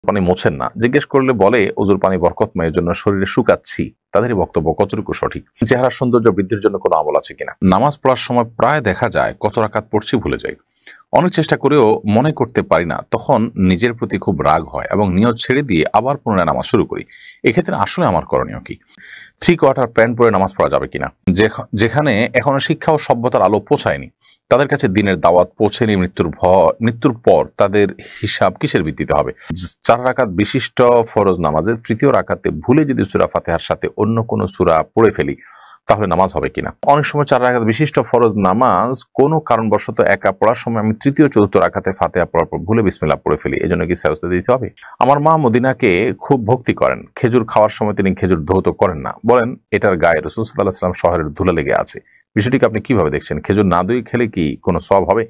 পানি মোছেন না, জিজ্ঞেস করলে বলে ওজুর পানি বরকতময়, এর জন্য শরীরে শুকাচ্ছি। তাদেরই বক্তব্য কতটুকু সঠিক? চেহারা সৌন্দর্য বৃদ্ধির জন্য কোনো আমল আছে কিনা? নামাজ পড়ার সময় প্রায় দেখা যায় কত রাকাত পড়ছি ভুলে যাই। অনেক চেষ্টা করেও মনে করতে পারি না, তখন নিজের প্রতি খুব রাগ হয় এবং নিয়ত ছেড়ে দিয়ে আবার পুনরায় নামাজ শুরু করি। এক্ষেত্রে আসলে আমার করণীয় কি? 3/4 প্যান্ট পরে নামাজ পড়া যাবে কিনা? যেখানে এখনো শিক্ষা ও সভ্যতার আলো পৌঁছায়নি, তাদের কাছে দিনের দাওয়াত পৌঁছেনি, মৃত্যুর পর তাদের হিসাব কিসের ভিত্তিতে হবে? 4 রাকাত বিশিষ্ট ফরজ নামাজের তৃতীয় রাকাতে ভুলে যদি সূরা ফাতিহার সাথে অন্য কোনো সূরা পড়ে ফেলি, তাহলে নামাজ হবে কিনা? অনেক সময় 4 রাকাত বিশিষ্ট ফরজ নামাজ কোনো কারণবশত একা পড়ার সময় আমি তৃতীয় চতুর্থ রাকাতে ফাতিহা পড়ার পর ভুলে বিসমিল্লাহ পড়ে ফেলি, এজন্য কি সাজদা দিতে হবে? আমার মা মদিনাকে খুব ভক্তি করেন, খেজুর খাওয়ার সময় তিনি খেজুর ধৌত করেন না, বলেন এটার গায়ে রাসূল সাল্লাল্লাহু আলাইহি ওয়াসাল্লাম শহরের ধুলা লেগে আছে। বিষয়টিকে আপনি কিভাবে দেখছেন? খেজুর না ধুয়ে খেলে কি কোনো সওয়াব হবে?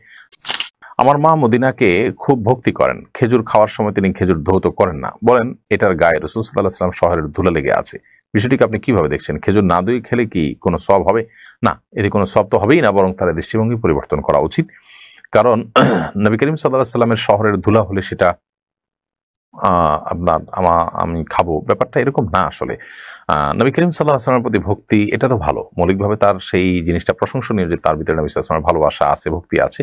আমার মা মদিনাকে খুব ভক্তি করেন, খেজুর খাওয়ার সময় তিনি খেজুর ধৌত করেন না, বলেন এটার গায়ে রাসূল সাল্লাল্লাহু আলাইহি ওয়াসাল্লাম শহরের ধুলা লেগে আছে। বিষয়টিকে আপনি কিভাবে দেখছেন? খেজুর না ধুয়ে খেলে কি কোনো সওয়াব হবে? না, এতে কোনো সওয়াব তো হবেই না, বরং তার দৃষ্টিভঙ্গি পরিবর্তন করা উচিত। কারণ নবী করিম সাল্লাল্লাহু আলাইহি ওয়াসাল্লামের শহরের ধুলা হলে সেটা আমি খাবো, ব্যাপারটা এরকম না আসলে। নবী করিম সাল্লাল্লাহু আলাইহি ওয়াসাল্লামের প্রতি ভক্তি এটা তো ভালো, মৌলিকভাবে তার সেই জিনিসটা প্রশংসনীয় যে তার ভিতরে নবী সাল্লাল্লাহু আলাইহি ওয়াসাল্লামের ভালোবাসা আছে, ভক্তি আছে।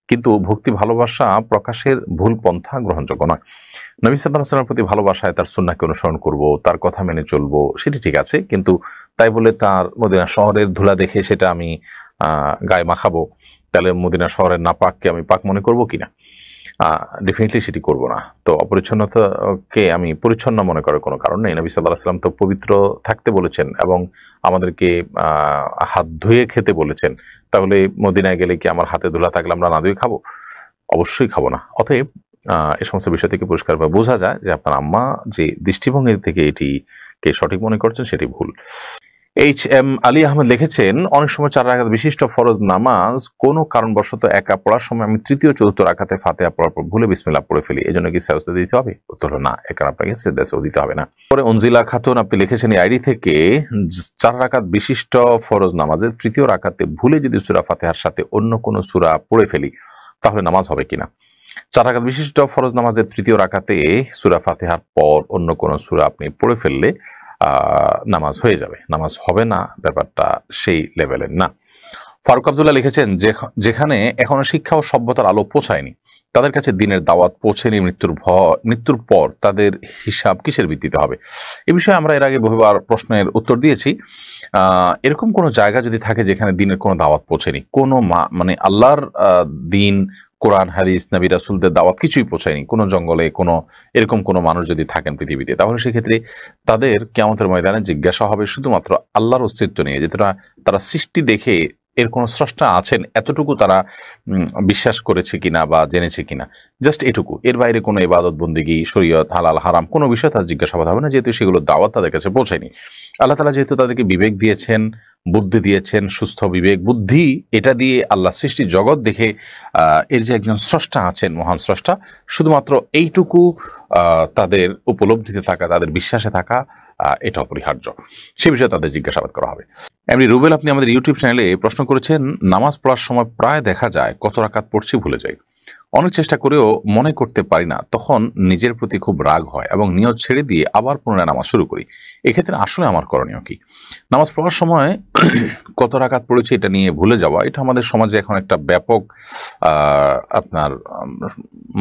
কিন্তু ভক্তি ভালোবাসা প্রকাশের ভুল পন্থা গ্রহণযোগ্য নয়। নবী সাল্লাল্লাহু আলাইহি ওয়াসাল্লামের প্রতি ভালোবাসায় তার সুন্নাহকে অনুসরণ করব, তার কথা মেনে চলবো, সেটি ঠিক আছে। কিন্তু তাই বলে তার মদিনা শহরের ধুলা দেখে সেটা আমি গায়ে মাখাবো, তাহলে মদিনা শহরের নাপাককে আমি পাক মনে করবো কিনা? ডেফিনেটলি সেটি করব না। তো অপরিচ্ছন্নতাকে আমি পরিচ্ছন্ন মনে করার কোনো কারণ নেই। নবী সাল্লাল্লাহু আলাইহি ওয়াসাল্লাম তো পবিত্র থাকতে বলেছেন এবং আমাদেরকে হাত ধুয়ে খেতে বলেছেন। তাহলে মদিনায় গেলে কি আমার হাতে ধুলা থাকলে আমরা না ধুয়ে খাবো? অবশ্যই খাবো না। অতএব এই সমস্ত বিষয় থেকে পরিষ্কারভাবে বোঝা যায় যে আপনার আম্মা যে দৃষ্টিভঙ্গি থেকে এটিকে সঠিক মনে করছেন সেটি ভুল। HM আলী আহমেদ লিখেছেন, অনেক সময় 4 রাকাত বিশিষ্ট ফরজ নামাজ কোনো কারণবশত একা পড়ার সময় আমি তৃতীয় চতুর্থ রাকাতে ফাতিহা পড়ার পর ভুলে বিসমিল্লাহ পড়ে ফেলি, এজন্য কি সাজদা দিতে হবে? উত্তর হলো না, এখানে আপনাকে সাজদা দিতে হবে না। পরে অনজিলা খাতুন আপনি লিখেছেন এই আইডি থেকে, 4 রাকাত বিশিষ্ট ফরজ নামাজের তৃতীয় রাকাতে ভুলে যদি সূরা ফাতিহার সাথে অন্য কোনো সূরা পড়ে ফেলি, তাহলে নামাজ হবে কিনা? 4 রাকাত বিশিষ্ট ফরজ নামাজের তৃতীয় রাকাতে সূরা ফাতিহার পর অন্য কোনো সূরা আপনি পড়ে ফেললে নামাজ হয়ে যাবে, নামাজ হবে না, ব্যাপারটা সেই লেভেলের না। ফারুক আব্দুল্লাহ লিখেছেন, যেখানে এখনো শিক্ষা ও সভ্যতার আলো পৌঁছায়নি, তাদের কাছে দিনের দাওয়াত পৌঁছেনি, মৃত্যুর পর তাদের হিসাব কিসের ভিত্তিতে হবে? এ বিষয়ে আমরা এর আগে বহুবার প্রশ্নের উত্তর দিয়েছি। এরকম কোনো জায়গা যদি থাকে যেখানে দিনের কোনো দাওয়াত পৌঁছেনি, কোনো মানে আল্লাহর দিন, কোরআন হাদিস, নবী রাসূলদের দাওয়াত কিছুই পৌঁছায়নি, কোনো জঙ্গলে এরকম কোনো মানুষ যদি থাকেন পৃথিবীতে, তাহলে সেক্ষেত্রে তাদের কিয়ামতের ময়দানে জিজ্ঞাসা হবে শুধুমাত্র আল্লাহর অস্তিত্ব নিয়ে, যে তারা সৃষ্টি দেখে এর কোনো স্রষ্টা আছেন এতটুকু তারা বিশ্বাস করেছে কিনা বা জেনেছে কিনা, জাস্ট এটুকু। এর বাইরে কোনো ইবাদত বন্দেগী, শরীয়ত, হালাল হারাম কোনো বিষয় তার জিজ্ঞাসাবাদ হবে না, যেহেতু সেগুলো দাওয়াত তাদের কাছে পৌঁছায়নি। আল্লাহ তাআলা যেহেতু তাদেরকে বিবেক দিয়েছেন, বুদ্ধি দিয়েছেন, সুস্থ বিবেক বুদ্ধি, এটা দিয়ে আল্লাহ সৃষ্টি জগৎ দেখে এর যে একজন স্রষ্টা আছেন, মহান স্রষ্টা, শুধুমাত্র এইটুকু তাদের উপলব্ধিতে থাকা, তাদের বিশ্বাসে থাকা, এটা অপরিহার্য। সে বিষয়ে তাদের জিজ্ঞাসাবাদ করা হবে। এমনি রুবেল আপনি আমাদের ইউটিউব চ্যানেলে প্রশ্ন করেছেন, নামাজ পড়ার সময় প্রায় দেখা যায় কত রাকাত পড়ছি ভুলে যাই। অনেক চেষ্টা করেও মনে করতে পারি না, তখন নিজের প্রতি খুব রাগ হয় এবং নিয়ত ছেড়ে দিয়ে আবার পুনরায় নামাজ শুরু করি। এক্ষেত্রে আসলে আমার করণীয় কি? নামাজ পড়ার সময় কত রাকাত পড়েছি এটা নিয়ে ভুলে যাওয়া, এটা আমাদের সমাজে এখন একটা ব্যাপক আপনার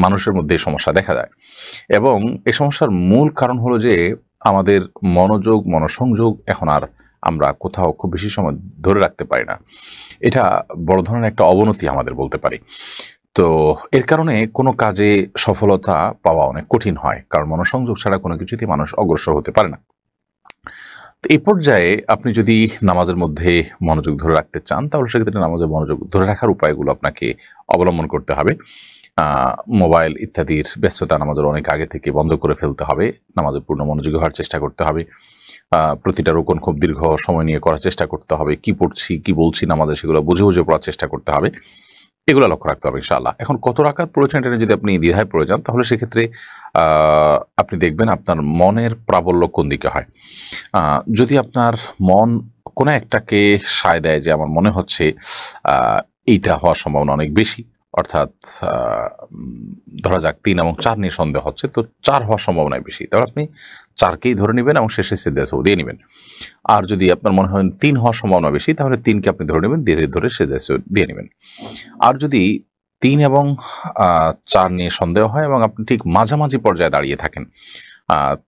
মানুষের মধ্যে এই সমস্যা দেখা যায়। এবং এই সমস্যার মূল কারণ হলো যে আমাদের মনোসংযোগ এখন আর আমরা কোথাও খুব বেশি সময় ধরে রাখতে পারি না। এটা বড় ধরনের একটা অবনতি আমাদের বলতে পারি। তো এর কারণে কোনো কাজে সফলতা পাওয়া অনেক কঠিন হয়, কারণ মনোসংযোগ ছাড়া কোনো কিছুতেই মানুষ অগ্রসর হতে পারে না। তো এই পর্যায়ে আপনি যদি নামাজের মধ্যে মনোযোগ ধরে রাখতে চান, তাহলে সেক্ষেত্রে নামাজের মনোযোগ ধরে রাখার উপায়গুলো আপনাকে অবলম্বন করতে হবে। মোবাইল ইত্যাদির ব্যস্ততা নামাজের অনেক আগে থেকে বন্ধ করে ফেলতে হবে, নামাজের পূর্ণ মনোযোগী হওয়ার চেষ্টা করতে হবে। প্রতিটা রুকুন খুব দীর্ঘ সময় নিয়ে করার চেষ্টা করতে হবে। কি পড়ছি কি বলছি নামাজে সেগুলো বুঝে বুঝে পড়ার চেষ্টা করতে হবে। এগুলো লক্ষ্য রাখতে হবে ইনশাআল্লাহ। এখন কত রাকাত পড়েছেন এটা যদি আপনি দ্বিধায় পড়ে যান, তাহলে সেক্ষেত্রে আপনি দেখবেন আপনার মনের প্রাবল্য কোন দিকে হয়। যদি আপনার মন কোনো একটাকে সায় দেয় যে আমার মনে হচ্ছে এইটা হওয়ার সম্ভাবনা অনেক বেশি, অর্থাৎ ধরা যাক 3 এবং 4 নিয়ে সন্দেহ হচ্ছে, তো 4 হওয়ার সম্ভাবনাই বেশি, তাহলে আপনি 4কেই ধরে নেবেন এবং শেষে সিজদা সাহু দিয়ে নেবেন। আর যদি আপনার মনে হয় 3 হওয়ার সম্ভাবনা বেশি, তাহলে 3কে আপনি ধরে নেবেন, ধীরে ধরে সিজদা সাহু দিয়ে নেবেন। আর যদি 3 এবং 4 নিয়ে সন্দেহ হয় এবং আপনি ঠিক মাঝামাঝি পর্যায়ে দাঁড়িয়ে থাকেন,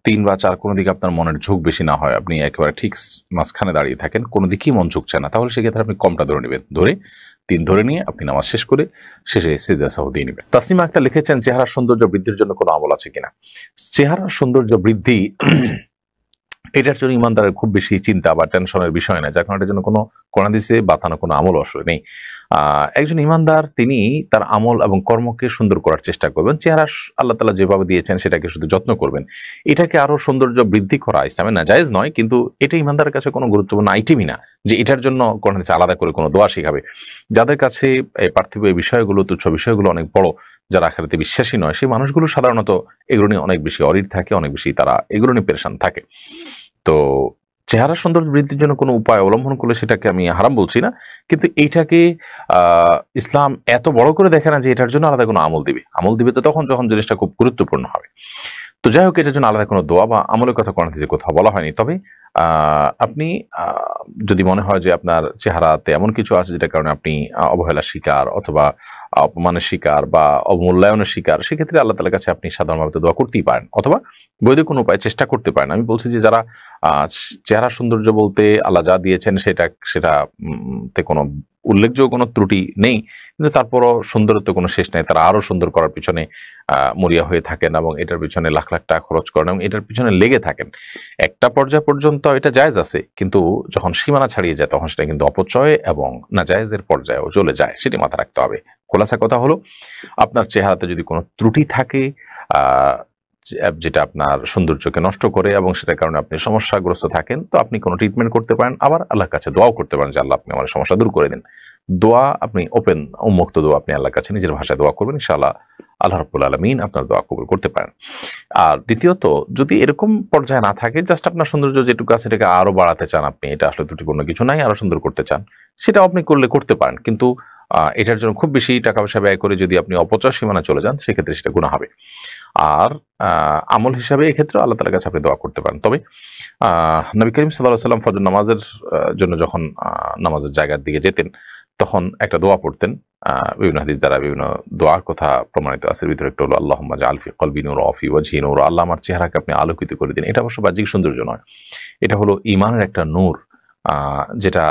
3 বা 4 কোনো দিকে আপনার মনের ঝোঁক বেশি না হয়, আপনি একেবারে ঠিক মাঝখানে দাঁড়িয়ে থাকেন, কোনো দিকেই মন ঝুঁকছে না, তাহলে সেক্ষেত্রে আপনি কমটা ধরে নেবেন, ধরে 3 ধরে নিয়ে আপনি নামাজ শেষ করে শেষে সিজদা সাহু দিয়ে নেবেন। তাসনিমা আক্তার লিখেছেন, চেহারার সৌন্দর্য বৃদ্ধির জন্য কোনো আমল আছে কিনা? চেহারার সৌন্দর্য বৃদ্ধি এটার জন্য ইমানদারের খুব বেশি চিন্তা বা টেনশনের বিষয় না, যার কারণে এটার জন্য কোনো কোরআন হাদিসে বাতানো কোনো আমল আসলে নেই। একজন ইমানদার তিনি তার আমল এবং কর্মকে সুন্দর করার চেষ্টা করবেন, চেহারা আল্লাহ তাআলা যেভাবে দিয়েছেন সেটাকে শুধু যত্ন করবেন। এটাকে আরো সৌন্দর্য বৃদ্ধি করা ইসলামে নাজায়েজ নয়, কিন্তু এটা ইমানদারের কাছে কোনো গুরুত্বপূর্ণ আইটেমই না যে এটার জন্য কোরআন হাদিসে আলাদা করে কোনো দোয়া শিখাবে। যাদের কাছে পার্থিব এই বিষয়গুলো, তুচ্ছ বিষয়গুলো অনেক বড়, যারা আখিরাতে বিশ্বাসী নয়, সেই মানুষগুলো সাধারণত এগুলো নিয়ে অনেক বেশি অরিড থাকে, অনেক বেশি তারা এগুলো নিয়ে পেরেশান থাকে। তো চেহারা সৌন্দর্য বৃদ্ধির জন্য কোনো উপায় অবলম্বন করলে সেটাকে আমি হারাম বলছি না, কিন্তু এইটাকে ইসলাম এত বড় করে দেখে না যে এটার জন্য আলাদা কোনো আমল দিবে তো তখন যখন জিনিসটা খুব গুরুত্বপূর্ণ হবে। তো যাই হোক, এটার জন্য আলাদা কোনো দোয়া বা আমলের কথা কোরআন হাদিসে কোথাও বলা হয়নি। তবে আপনি যদি মনে হয় যে আপনার চেহারাতে এমন কিছু আছে যেটার কারণে আপনি অবহেলার শিকার অথবা অপমানের শিকার বা অবমূল্যায়নের শিকার, সেক্ষেত্রে আল্লাহ তাআলার কাছে আপনি সাধারণভাবে দোয়া করতেই পারেন অথবা বৈধ কোনো উপায় চেষ্টা করতে পারেন। আমি বলছি যে যারা চেহারা সৌন্দর্য বলতে আল্লাহ যা দিয়েছেন সেটাতে কোনো উল্লেখযোগ্য কোনো ত্রুটি নেই, কিন্তু তারপরও সুন্দরত্ব কোনো শেষ নেই, তারা আরো সুন্দর করার পিছনে মরিয়া হয়ে থাকেন এবং এটার পিছনে লাখ লাখ টাকা খরচ করেন এবং এটার পিছনে লেগে থাকেন। একটা পর্যায় পর্যন্ত এটা জায়েজ আছে, কিন্তু যখন সীমানা ছাড়িয়ে যায় তখন সেটা কিন্তু অপচয় এবং নাজায়েজের পর্যায়েও চলে যায়, সেটি মাথায় রাখতে হবে। খোলাসা কথা হলো, আপনার চেহারাতে যদি কোনো ত্রুটি থাকে যেটা আপনার সৌন্দর্যকে নষ্ট করে এবং সেটার কারণে আপনি সমস্যাগ্রস্ত থাকেন, তো আপনি কোনো ট্রিটমেন্ট করতে পারেন, আবার আল্লাহর কাছে দোয়াও করতে পারেন যে আল্লাহ আপনি আমার সমস্যা দূর করে দিন। দোয়া আপনি ওপেন উন্মুক্ত দোয়া আপনি আল্লাহর কাছে নিজের ভাষায় দোয়া করবেন, ইনশাআল্লাহ আল্লাহ রাব্বুল আলামিন আপনার দোয়া কবুল করতে পারেন। আর দ্বিতীয়ত, যদি এরকম পর্যায়ে না থাকে, জাস্ট আপনার সৌন্দর্য যেটুকু আছে এটাকে আরো বাড়াতে চান, আপনি এটা আসলে ত্রুটিপূর্ণ কিছু নাই, আরো সুন্দর করতে চান, সেটাও আপনি করতে পারেন, কিন্তু এটার জন্য খুব বেশি টাকা পয়সা ব্যয় করে যদি আপনি অপচয় সীমানা চলে যান, সেক্ষেত্রে সেটা গুনাহ হবে। আর আমল হিসাবে এক্ষেত্রে আল্লাহ তাআলার কাছে আপনি দোয়া করতে পারেন। তবে নবী করিম সাল্লাল্লাহু আলাইহি ওয়াসাল্লাম ফজর নামাজের জন্য যখন নামাজের জায়গার দিকে যেতেন, তখন একটা দোয়া পড়তেন। বিভিন্ন হাদিস দ্বারা বিভিন্ন দোয়ার কথা প্রমাণিত আছে, ভিতরে একটা হলো আল্লাহুম্মা জাআল ফি কলবি নূর ওয়া ফি ওয়াজহি নূর, আল্লাহ আমার চেহারাকে আপনি আলোকিত করে দিন। এটা অবশ্য বাহ্যিক সৌন্দর্য নয়, এটা হলো ঈমানের একটা নূর, যেটা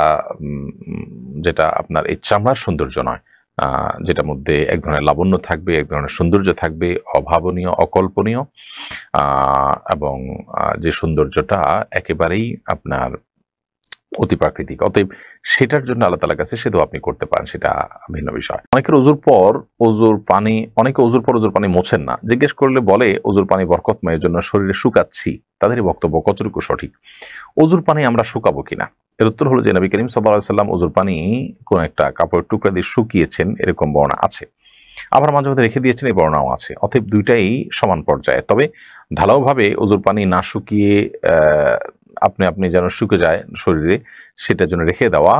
যেটা আপনার এই চামড়ার সৌন্দর্য নয়, যেটার মধ্যে এক ধরনের লাবণ্য থাকবে, এক ধরনের সৌন্দর্য থাকবে, অভাবনীয়, অকল্পনীয়, এবং যে সৌন্দর্যটা একেবারেই আপনার অতি প্রাকৃতিক। অতএব সেটার জন্য আল্লাহ তাআলার কাছে সে দোয়া আপনি করতে পারেন, সেটা ভিন্ন বিষয়। অনেকে অজুর পর অজুর পানি মোছেন না, জিজ্ঞেস করলে বলে অজুর পানি বরকতময়, এর জন্য শরীরে শুকাচ্ছি। তাদেরই বক্তব্য কতটুকু সঠিক? অজুর পানি আমরা শুকাবো কিনা, এর উত্তর হলো যে নবী করিম সাল্লাল্লাহু আলাইহি ওয়াসাল্লাম অজুর পানি কোন একটা কাপড়ের টুকরা দিয়ে শুকিয়েছেন, এরকম বর্ণনা আছে। আবার মাঝে মধ্যে রেখে দিয়েছেন, এই বর্ণনাও আছে। অতএব দুইটাই সমান পর্যায়ে। তবে ঢালাওভাবে অজুর পানি না শুকিয়ে আপনি যেন শুকে যায় শরীরে, সেটার জন্য রেখে দেওয়া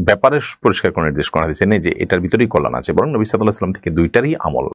ব্যাপারে পরিষ্কার করে নির্দেশ করা হয়েছে নেই যে এটার ভিতরেই কল্যাণ আছে, বরং নবী সাল্লাল্লাহু আলাইহি ওয়াসাল্লাম থেকে দুইটারই আমল